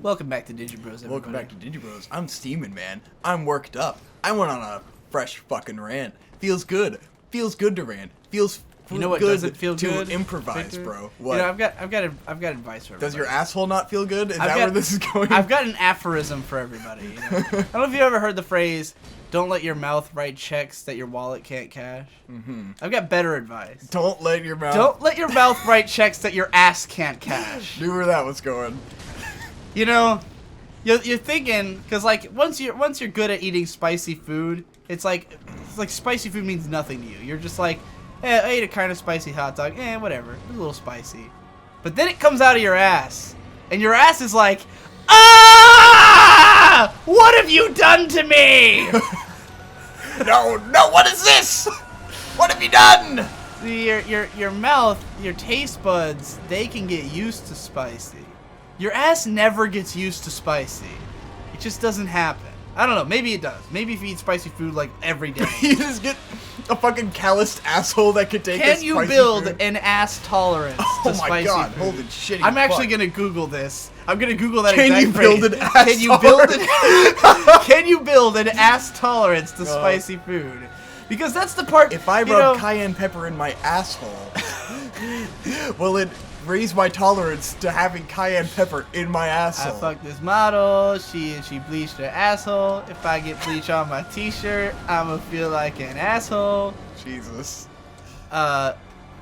Welcome back to Digi Bros, everybody. Welcome back to Digi Bros. I'm steaming, man. I'm worked up. I went on a fresh fucking rant. Feels good. Feels good to rant. Feels You know what good doesn't feel to good, improvise, Victor? bro. What? You know, I've got advice for everybody. Does your asshole not feel good? Is that where this is going? I've got an aphorism for everybody. You know? I don't know if you ever heard the phrase, "Don't let your mouth write checks that your wallet can't cash." Mm-hmm. I've got better advice. Don't let your mouth. Don't let your mouth write checks that your ass can't cash. Knew where that was going. You know, you're thinking, because like once you're good at eating spicy food, it's like spicy food means nothing to you. You're just like, I ate a kind of spicy hot dog. Whatever. It's a little spicy. But then it comes out of your ass, and your ass is like, ah! What have you done to me? No, what is this? What have you done? See, your mouth, your taste buds, they can get used to spicy. Your ass never gets used to spicy. It just doesn't happen. I don't know. Maybe it does. Maybe if you eat spicy food like every day. You just get a fucking calloused asshole that could take. Can you build an ass tolerance to spicy my god! food? Holy shit! I'm actually gonna Google this. I'm gonna Google that. Can exact you build phrase. an ass Can you build tolerance? Can you build an ass tolerance to spicy food? Because that's the part. If I rub cayenne pepper in my asshole, will it raise my tolerance to having cayenne pepper in my asshole? I fucked this model. She bleached her asshole. If I get bleach on my t-shirt, I'ma feel like an asshole. Jesus.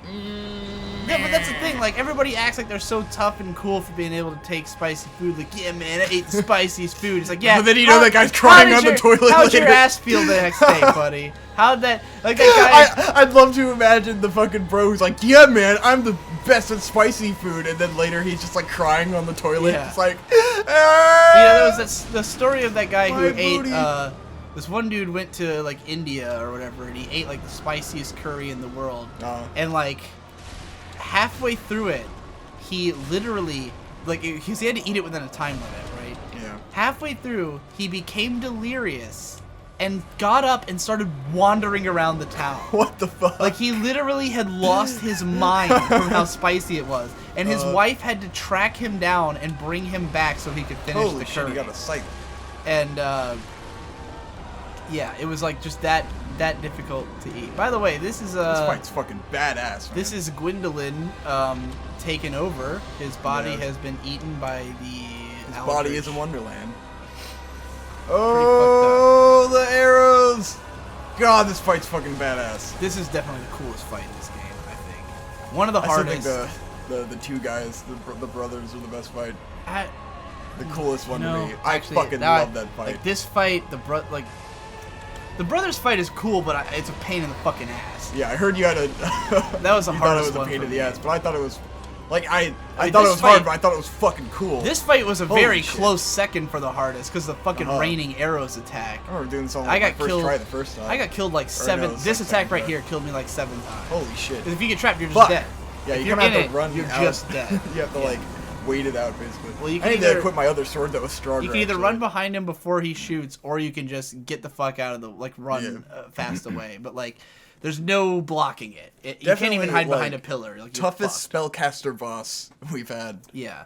Yeah, but that's the thing. Like, everybody acts like they're so tough and cool for being able to take spicy food. Like, yeah, man, I ate the spiciest food. It's like, yeah. But then you know that guy's crying on the toilet How'd later. your ass feel the next day, buddy? How'd that, like, that guy... I'd love to imagine the fucking bro who's like, yeah, man, I'm the best at spicy food, and then later he's just like crying on the toilet. Yeah. It's like, Yeah, there was the story of that guy who booty. ate, this one dude went to, like, India or whatever, and he ate, like, the spiciest curry in the world. And, like, halfway through it, he literally, like, because he had to eat it within a time limit, right? Yeah. Halfway through, he became delirious and got up and started wandering around the town. What the fuck? Like, he literally had lost his mind from how spicy it was. And his wife had to track him down and bring him back so he could finish holy the shit, curry. he got a sight. And, yeah, it was, like, just that difficult to eat. By the way, this is, This fight's fucking badass, man. This is Gwendolyn, taken over. His body has been eaten by the His body is a wonderland. Pretty Oh, the arrows! God, this fight's fucking badass. This is definitely the coolest fight in this game, I think. One of the I hardest. still think the two guys, the brothers, are the best fight. The coolest one to me. Actually, I fucking love that fight. Like this fight, the brothers fight is cool, but it's a pain in the fucking ass. Yeah, I heard you had a. That was the you hardest thought it was one a pain for in the me. ass, but I thought it was. Like I mean, thought it this was hard, fight- but I thought it was fucking cool. This fight was a Holy very shit. close second for the hardest because the fucking raining arrows attack. I remember doing something I like got my first killed. try the first time. I got killed like seven. no, This second attack time, right here killed me like 7 times. Holy shit. 'Cause if you get trapped, you're just Fuck. dead. Yeah, If you you're kind of in have to it, run you're out. just dead. You have to Yeah. like wait it out basically. Well, you I can need to either- equip my other sword that was stronger. You can either actually. run behind him before he shoots, or you can just get the fuck out of the run fast away. But like, there's no blocking it. You can't even hide behind a pillar. Like, toughest spellcaster boss we've had. Yeah.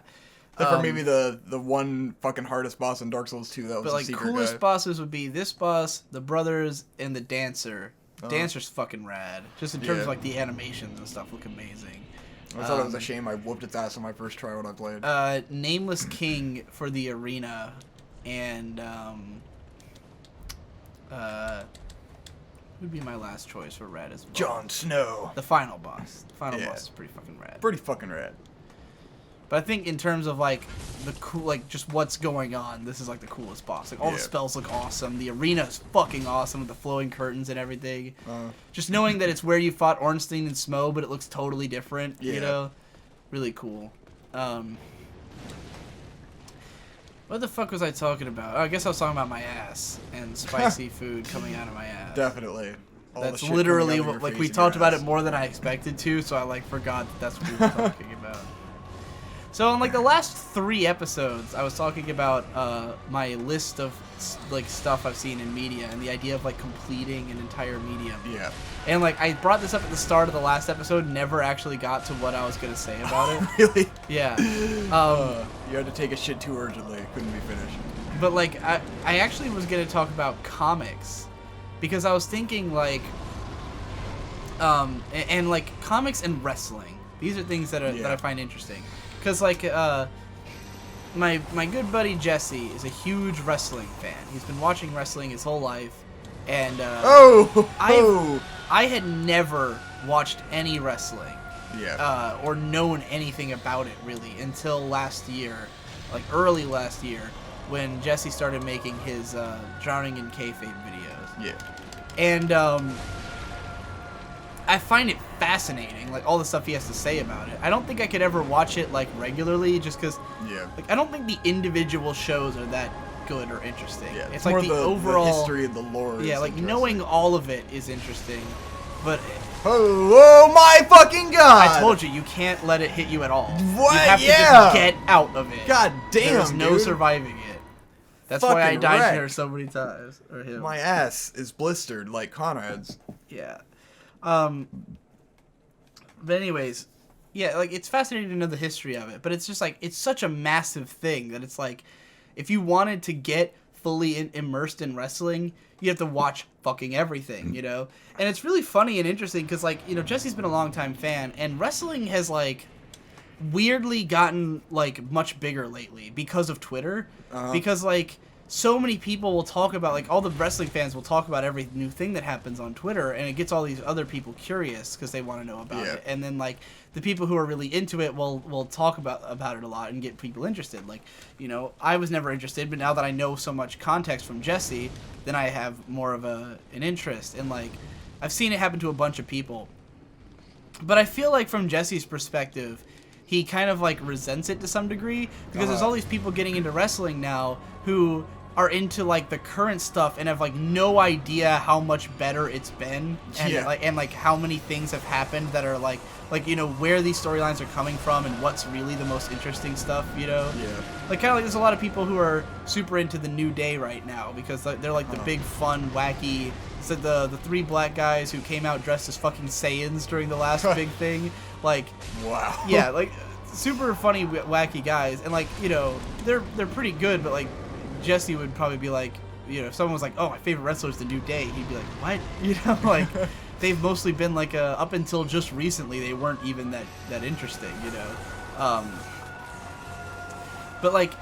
Except for maybe the one fucking hardest boss in Dark Souls 2 that was But a like, secret coolest guy. bosses would be this boss, the brothers, and the dancer. Dancer's fucking rad. Just in terms of like the animations and stuff look amazing. I thought it was a shame I whooped its ass on my first try when I played. Nameless King for the arena, and would be my last choice for rad as well. Jon Snow. The final boss. The final boss is pretty fucking rad. Pretty fucking rad. But I think in terms of like the cool, like just what's going on, this is like the coolest boss. Like all the spells look awesome. The arena is fucking awesome with the flowing curtains and everything. Just knowing that it's where you fought Ornstein and Smo, but it looks totally different. Yeah. You know, really cool. What the fuck was I talking about? Oh, I guess I was talking about my ass and spicy food coming out of my ass. Definitely. All the That's shit literally coming out of what, your like, face we and talked your about ass. it more than I expected to, so I like forgot that that's what we were talking about. So on like the last 3 episodes, I was talking about my list of like stuff I've seen in media and the idea of like completing an entire medium. Yeah. And like I brought this up at the start of the last episode, never actually got to what I was gonna say about it. Really? Yeah. You had to take a shit too urgently. It couldn't be finished. But like I actually was gonna talk about comics because I was thinking like and like comics and wrestling. These are things that I find interesting. Because, like, my good buddy Jesse is a huge wrestling fan. He's been watching wrestling his whole life. And, I had never watched any wrestling. Yeah. Or known anything about it, really, until last year. Like, early last year, when Jesse started making his, Drowning in Kayfabe videos. Yeah. And, I find it fascinating, like all the stuff he has to say about it. I don't think I could ever watch it like regularly, just because. Yeah. Like I don't think the individual shows are that good or interesting. Yeah. It's like more the overall the history and the lore. Yeah, like knowing all of it is interesting, but. Oh my fucking god! I told you, you can't let it hit you at all. What? You have to just get out of it. God damn, There's no dude. surviving it. That's Fucking why I died wrecked. here so many times. Or him. My ass is blistered like Conrad's. Yeah. But anyways, yeah, like it's fascinating to know the history of it, but it's just like it's such a massive thing that it's like if you wanted to get fully immersed in wrestling, you have to watch fucking everything, you know? And it's really funny and interesting because like, you know, Jesse's been a longtime fan and wrestling has like weirdly gotten like much bigger lately because of Twitter. Because like so many people will talk about, like, all the wrestling fans will talk about every new thing that happens on Twitter, and it gets all these other people curious because they want to know about it. And then, like, the people who are really into it will talk about it a lot and get people interested. Like, you know, I was never interested, but now that I know so much context from Jesse, then I have more of an interest. And, like, I've seen it happen to a bunch of people. But I feel like from Jesse's perspective, he kind of, like, resents it to some degree because there's all these people getting into wrestling now who are into like the current stuff and have like no idea how much better it's been and like how many things have happened that are like you know where these storylines are coming from and what's really the most interesting stuff, you know. Like kind of like there's a lot of people who are super into the New Day right now because they're like the big fun wacky the 3 black guys who came out dressed as fucking Saiyans during the last big thing, like wow. Yeah, like super funny wacky guys, and like, you know, they're pretty good, but like Jesse would probably be like, you know, if someone was like, oh, my favorite wrestler is the New Day, he'd be like, what? You know, like, they've mostly been like, up until just recently, they weren't even that interesting, you know? But like,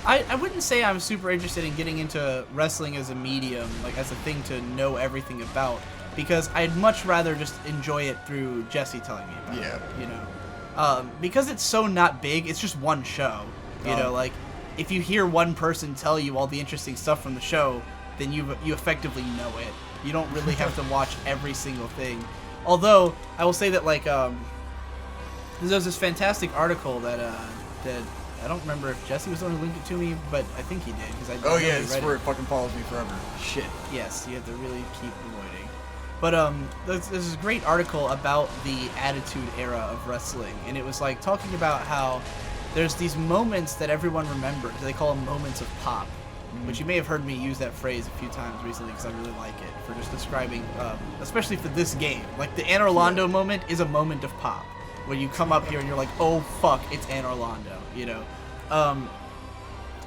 I wouldn't say I'm super interested in getting into wrestling as a medium, like as a thing to know everything about, because I'd much rather just enjoy it through Jesse telling me about it, you know? Because it's so not big, it's just one show, you know, like, if you hear one person tell you all the interesting stuff from the show, then you effectively know it. You don't really have to watch every single thing. Although, I will say that, like, there's this fantastic article that I don't remember if Jesse was the one who linked it to me, but I think he did. Cause I yeah, this is where it fucking follows me forever. Shit. Yes, you have to really keep avoiding. But there's this great article about the Attitude Era of wrestling, and it was, like, talking about how there's these moments that everyone remembers. They call them moments of pop, which you may have heard me use that phrase a few times recently because I really like it for just describing, especially for this game. Like, the Anne Orlando moment is a moment of pop, where you come up here and you're like, oh, fuck, it's Anne Orlando, you know?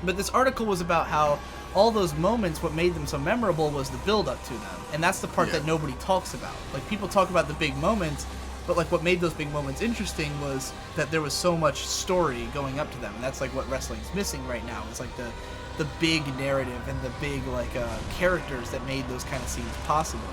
But this article was about how all those moments, what made them so memorable was the build-up to them. And that's the part that nobody talks about. Like, people talk about the big moments, but, like, what made those big moments interesting was that there was so much story going up to them. And that's, like, what wrestling's missing right now. It's, like, the big narrative and the big, like, characters that made those kind of scenes possible.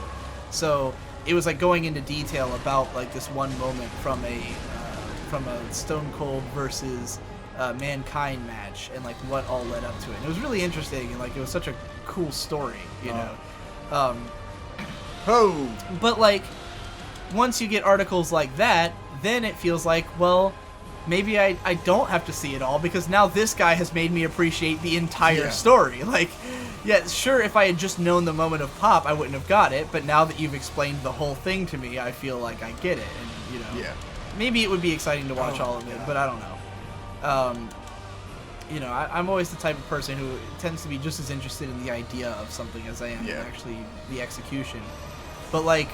So it was, like, going into detail about, like, this one moment from a Stone Cold versus Mankind match and, like, what all led up to it. And it was really interesting, and, like, it was such a cool story, you know? But, like, once you get articles like that, then it feels like, well, maybe I don't have to see it all because now this guy has made me appreciate the entire story. Like, yeah, sure, if I had just known the moment of pop, I wouldn't have got it, but now that you've explained the whole thing to me, I feel like I get it, and, you know. maybe it would be exciting to watch Oh, all of it, God. but I don't know. You know, I'm always the type of person who tends to be just as interested in the idea of something as I am in actually the execution. But like,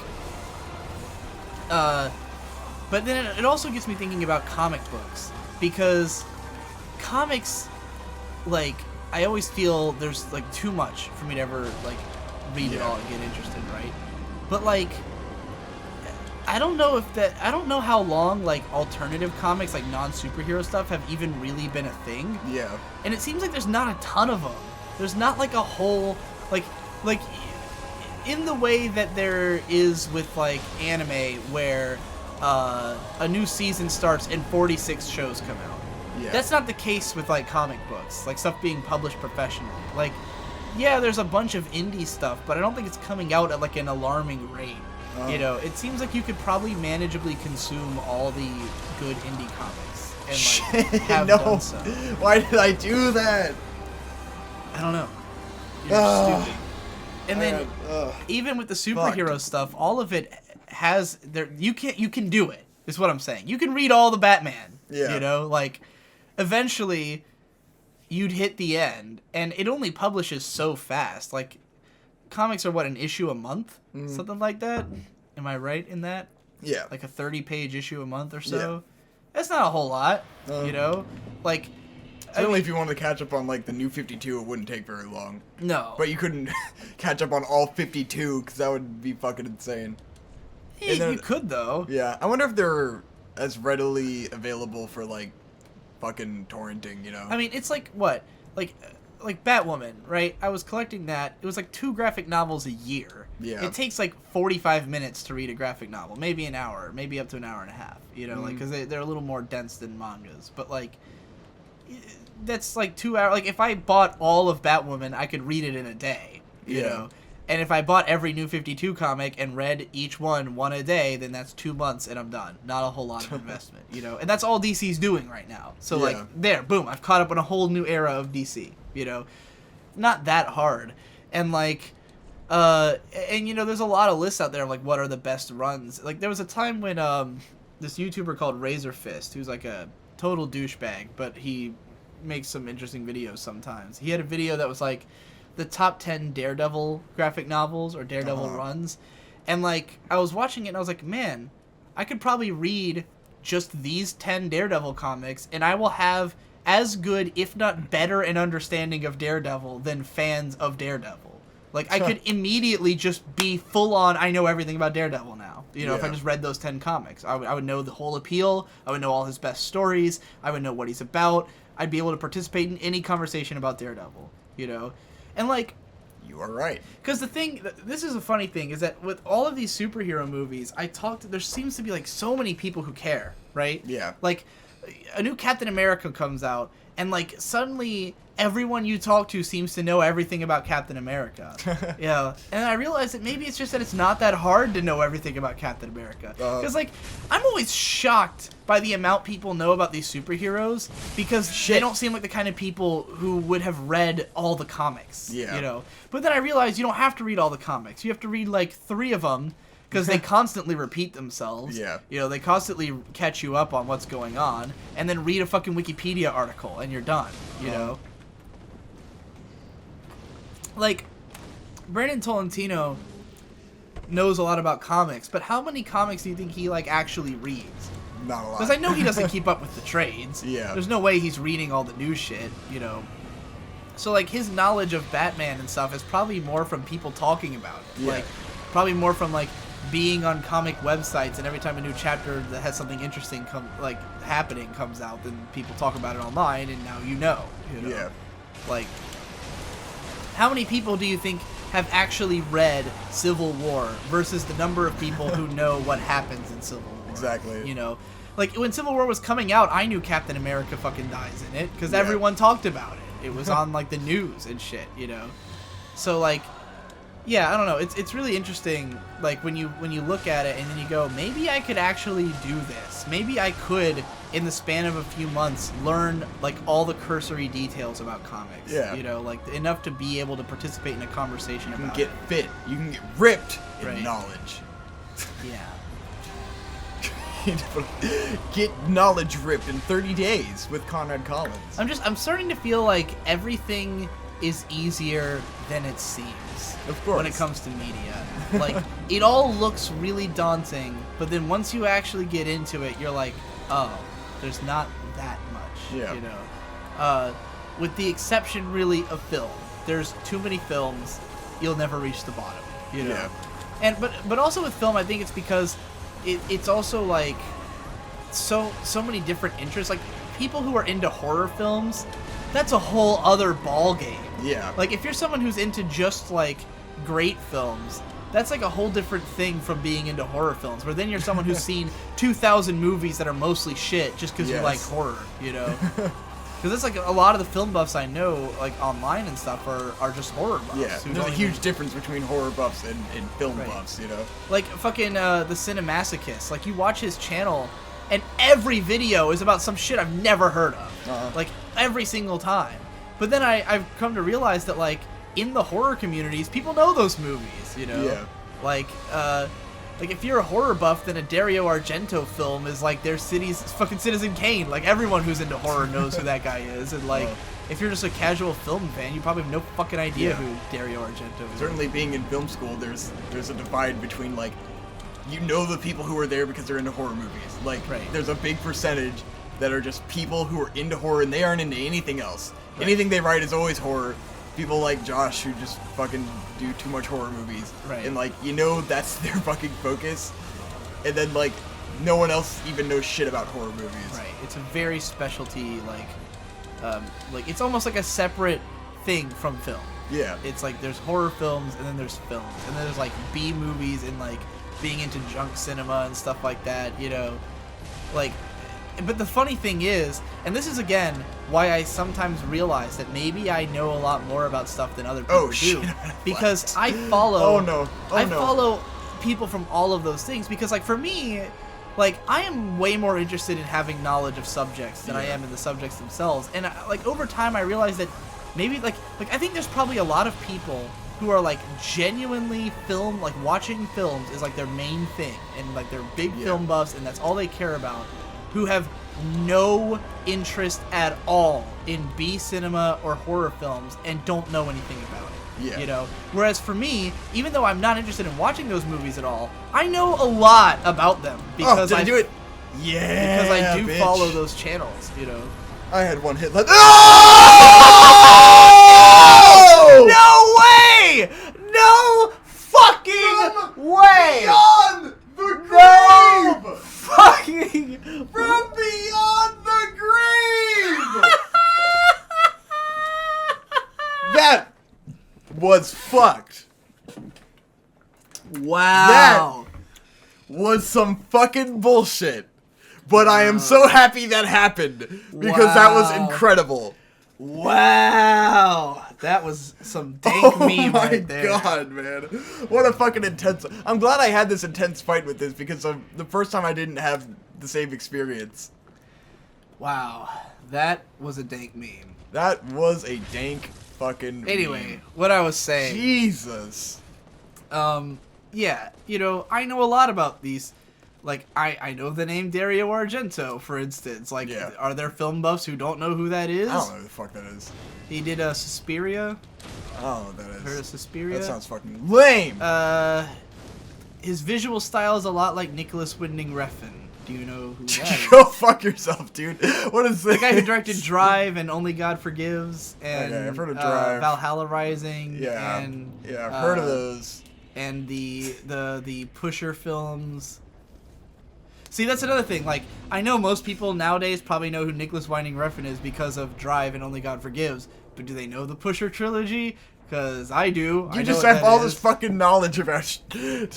but then it also gets me thinking about comic books, because comics, like, I always feel there's like too much for me to ever like read it all and get interested, right? But like, I don't know how long like alternative comics, like non-superhero stuff, have even really been a thing. Yeah. And it seems like there's not a ton of them. There's not like a whole like in the way that there is with like anime, where a new season starts and 46 shows come out. Yeah. That's not the case with like comic books, like stuff being published professionally. Like, yeah, there's a bunch of indie stuff, but I don't think it's coming out at like an alarming rate. You know, it seems like you could probably manageably consume all the good indie comics and like have done so. Why did I do that? I don't know. You're stupid. And then even with the superhero stuff, all of it has there. You can do it. Is what I'm saying. You can read all the Batman. Yeah. You know, like eventually you'd hit the end, and it only publishes so fast. Like, comics are what, an issue a month, something like that. Am I right in that? Yeah. Like a 30-page issue a month or so. Yeah. That's not a whole lot. You know, like. Certainly, if you wanted to catch up on like the new 52, it wouldn't take very long. No. But you couldn't catch up on all 52 because that would be fucking insane. You could though. Yeah, I wonder if they're as readily available for like fucking torrenting. You know. I mean, it's like what, like Batwoman, right? I was collecting that. It was like 2 graphic novels a year. Yeah. It takes like 45 minutes to read a graphic novel, maybe an hour, maybe up to an hour and a half. You know, like because they're a little more dense than mangas, but like. That's like 2 hours. Like, if I bought all of Batwoman, I could read it in a day, you know? And if I bought every New 52 comic and read each one a day, then that's 2 months and I'm done. Not a whole lot of investment, you know? And that's all DC's doing right now. So, like, there, boom, I've caught up on a whole new era of DC, you know? Not that hard. And, like, and, you know, there's a lot of lists out there of, like, what are the best runs. Like, there was a time when, this YouTuber called Razor Fist, who's, like, a total douchebag, but he makes some interesting videos sometimes. He had a video that was like the top 10 Daredevil graphic novels or Daredevil runs, and like I was watching it and I was like, man, I could probably read just these 10 Daredevil comics and I will have as good, if not better, an understanding of Daredevil than fans of Daredevil. Like, I could immediately just be full on, I know everything about Daredevil now. You know, if I just read those 10 comics. I would know the whole appeal. I would know all his best stories. I would know what he's about. I'd be able to participate in any conversation about Daredevil, you know? And, like... You are right. Because the thing... This is a funny thing, is that with all of these superhero movies, there seems to be, like, so many people who care, right? Yeah. Like, a new Captain America comes out, and, like, suddenly... everyone you talk to seems to know everything about Captain America. Yeah. And I realized that maybe it's just that it's not that hard to know everything about Captain America. Because, like, I'm always shocked by the amount people know about these superheroes, because they don't seem like the kind of people who would have read all the comics. Yeah. You know? But then I realized you don't have to read all the comics. You have to read, like, 3 of them, because they constantly repeat themselves. Yeah. You know, they constantly catch you up on what's going on, and then read a fucking Wikipedia article, and you're done. You know? Like, Brandon Tolentino knows a lot about comics, but how many comics do you think he, like, actually reads? Not a lot. Because I know he doesn't keep up with the trades. Yeah. There's no way he's reading all the new shit, you know? So, like, his knowledge of Batman and stuff is probably more from people talking about it. Yeah. Like, probably more from, like, being on comic websites, and every time a new chapter that has something interesting happening comes out, then people talk about it online, and now you know? Yeah. Like... How many people do you think have actually read Civil War versus the number of people who know what happens in Civil War? Exactly. You know? Like, when Civil War was coming out, I knew Captain America fucking dies in it, because everyone talked about it. It was on, like, the news and shit, you know? So, like, yeah, I don't know. It's really interesting, like, when you look at it and then you go, maybe I could actually do this. Maybe I could, in the span of a few months, learn, like, all the cursory details about comics. Yeah. You know, like, enough to be able to participate in a conversation about it. You can get fit. You can get ripped in Right. knowledge. Yeah. get knowledge ripped in 30 days with Conrad Collins. I'm starting to feel like everything is easier than it seems. Of course. When it comes to media. Like, it all looks really daunting, but then once you actually get into it, you're like, oh, there's not that much, Yeah. you know? With the exception, really, of film. There's too many films, you'll never reach the bottom, you know? Yeah. And but also with film, I think it's because it's also, like, so many different interests. Like, people who are into horror films, that's a whole other ball game. Yeah. Like, if you're someone who's into just, like, great films, that's, like, a whole different thing from being into horror films, where then you're someone who's seen 2,000 movies that are mostly shit just because you like horror, you know? Because it's, like, a lot of the film buffs I know, like, online and stuff are just horror buffs. Yeah, who there's a don't huge even- difference between horror buffs and film Right. buffs, you know? Like, fucking, the Cinemasochist. Like, you watch his channel, and every video is about some shit I've never heard of. Uh-huh. Like, every single time. But then I've come to realize that, like, in the horror communities, people know those movies, you know? Yeah. Like if you're a horror buff, then a Dario Argento film is, like, their city's fucking Citizen Kane. Like, everyone who's into horror knows who that guy is. And, like, if you're just a casual film fan, you probably have no fucking idea who Dario Argento is. Certainly being in film school, there's a divide between, like, you know the people who are there because they're into horror movies. Like, Right. there's a big percentage that are just people who are into horror and they aren't into anything else. Right. Anything they write is always horror. People like Josh who just fucking do too much horror movies. Right. And, like, you know that's their fucking focus. And then, like, no one else even knows shit about horror movies. Right. It's a very specialty, like, it's almost like a separate thing from film. Yeah. It's like there's horror films and then there's films. And then there's, like, B movies and, like, being into junk cinema and stuff like that, you know? Like, but the funny thing is, and this is, again, why I sometimes realize that maybe I know a lot more about stuff than other people do. Shit. Because I follow... Oh, no. I follow people from all of those things because, like, for me, like, I am way more interested in having knowledge of subjects than I am in the subjects themselves. And, like, over time I realized that maybe, like I think there's probably a lot of people who are, like, genuinely watching films is, like, their main thing. And, like, they're big film buffs and that's all they care about. Who have no interest at all in B cinema or horror films and don't know anything about it. Yeah. You know? Whereas for me, even though I'm not interested in watching those movies at all, I know a lot about them because did I do it? Yeah. Because I do bitch. follow those channels, you know. I had one hit left. No way! No fucking way! Beyond the No grave! fucking From beyond the grave! That was fucked. Wow. Was some fucking bullshit. But I am so happy that happened because that was Wow. incredible. Wow. That was some dank meme my right there. god, man. What a fucking intense... I'm glad I had this intense fight with this because the first time I didn't have the same experience. Wow. That was a dank meme. That was a dank fucking Anyway, meme. what I was saying. Jesus. Yeah, you know, I know a lot about these. Like, I know the name Dario Argento, for instance. Like, are there film buffs who don't know who that is? I don't know who the fuck that is. He did Suspiria. I don't know what that is. Heard of Suspiria? That sounds fucking lame. His visual style is a lot like Nicholas Winding Refn. Do you know who that is? Go fuck yourself, dude. What is this? The guy who directed Drive and Only God Forgives and Okay, I've heard of Drive. Valhalla Rising. Yeah. And, Yeah, I've heard of those. And the Pusher films. See, that's another thing. Like, I know most people nowadays probably know who Nicholas Winding Refn is because of Drive and Only God Forgives. But do they know the Pusher trilogy? Because I do. You just have all this fucking knowledge about shit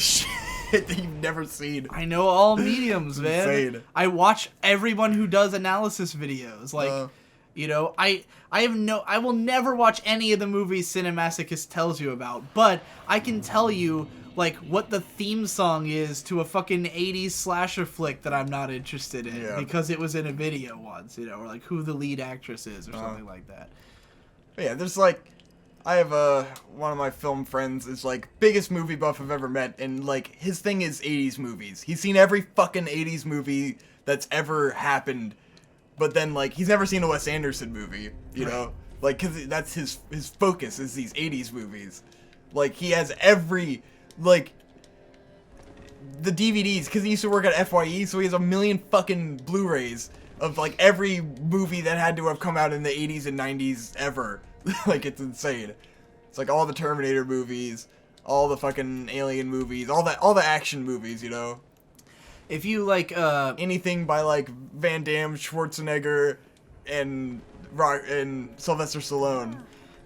that you've never seen. I know all mediums, man. Insane. I watch everyone who does analysis videos. Like, you know, I will never watch any of the movies Cinemasochist tells you about, but I can tell you, like, what the theme song is to a fucking 80s slasher flick that I'm not interested in because it was in a video once, you know, or like who the lead actress is or something like that. Yeah, there's like, I have one of my film friends is like biggest movie buff I've ever met, and like his thing is 80s movies. He's seen every fucking 80s movie that's ever happened, but then like he's never seen a Wes Anderson movie, you know? Like, cause that's his focus is these 80s movies. Like he has every like the DVDs, because he used to work at FYE, so he has a million fucking Blu-rays of like every movie that had to have come out in the 80s and 90s ever. Like, it's insane. It's like all the Terminator movies, all the fucking Alien movies, all the action movies, you know? If you like anything by like Van Damme, Schwarzenegger, and Sylvester Stallone.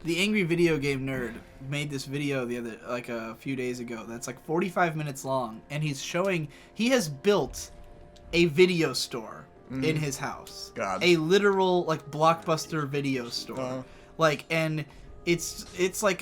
The Angry Video Game Nerd made this video a few days ago that's like 45 minutes long, and he has built a video store in his house. God. A literal like Blockbuster video store. Like, and it's like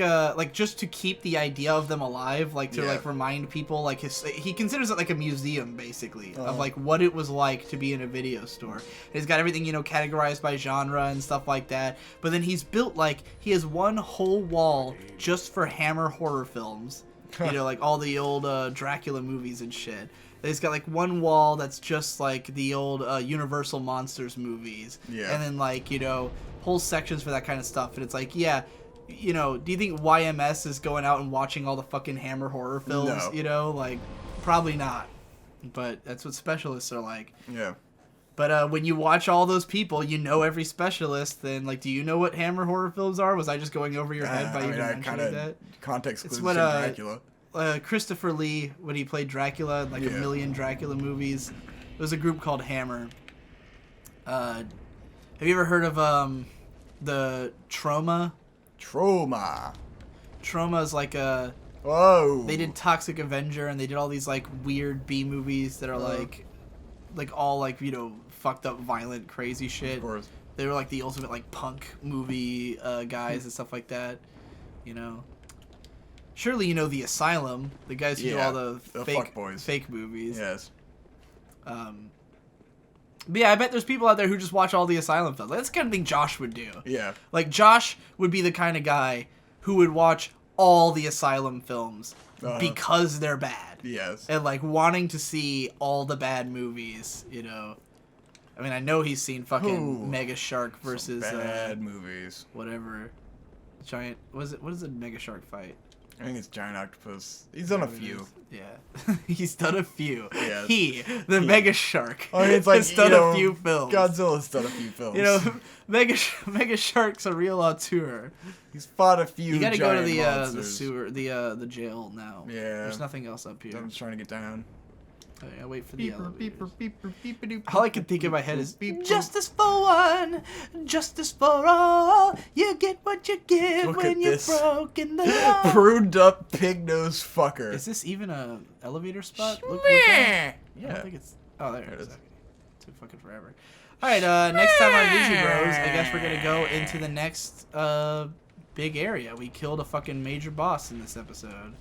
just to keep the idea of them alive, like to like remind people, like he considers it like a museum basically of like what it was like to be in a video store. And he's got everything, you know, categorized by genre and stuff like that. But then he's built he has one whole wall just for Hammer horror films, you know, like all the old Dracula movies and shit. He's got like one wall that's just like the old Universal Monsters movies, and then like, you know, whole sections for that kind of stuff. And it's like, yeah, you know, do you think YMS is going out and watching all the fucking Hammer horror films? No. You know, like, probably not. But that's what specialists are like. Yeah. But when you watch all those people, you know every specialist. Then, like, do you know what Hammer horror films are? Was I just going over your head by even mentioning that? Context clues in Dracula. Christopher Lee, when he played Dracula, like a million Dracula movies, it was a group called Hammer. Have you ever heard of the Trauma? Trauma is like a... Whoa. They did Toxic Avenger, and they did all these like weird B movies that are like all like, you know, fucked up, violent, crazy shit. Of course. They were like the ultimate like punk movie guys and stuff like that. You know. Surely you know The Asylum, the guys who do all the fake movies. Yes. But yeah, I bet there's people out there who just watch all the Asylum films. Like, that's the kind of thing Josh would do. Yeah. Like, Josh would be the kind of guy who would watch all the Asylum films because they're bad. Yes. And, like, wanting to see all the bad movies, you know. I mean, I know he's seen fucking Mega Shark versus... Some bad movies. Whatever. Giant... What is a Mega Shark fight? I think it's Giant Octopus. He's done a few. Yeah. He's done a few. Yeah. The Mega Shark, I mean, it's like, has done a few films. Godzilla's done a few films. You know, Mega Shark's a real auteur. He's fought a few. You gotta go to the monsters. sewer, the jail now. Yeah. There's nothing else up here. I'm just trying to get down. I wait for the elevators. Beeper, All I can think in my head is justice for one, justice for all. You get what you give when you're broken the law. Pruned up pig nose fucker. Is this even a elevator spot? Look Yeah. I don't think it's. Oh, there it is. Took fucking forever. All right. Next time on Digi Bros, I guess we're gonna go into the next big area. We killed a fucking major boss in this episode.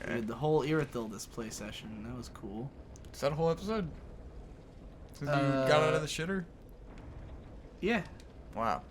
We did the whole Irithyll display session. That was cool. Is that a whole episode? Since you got out of the shitter? Yeah. Wow.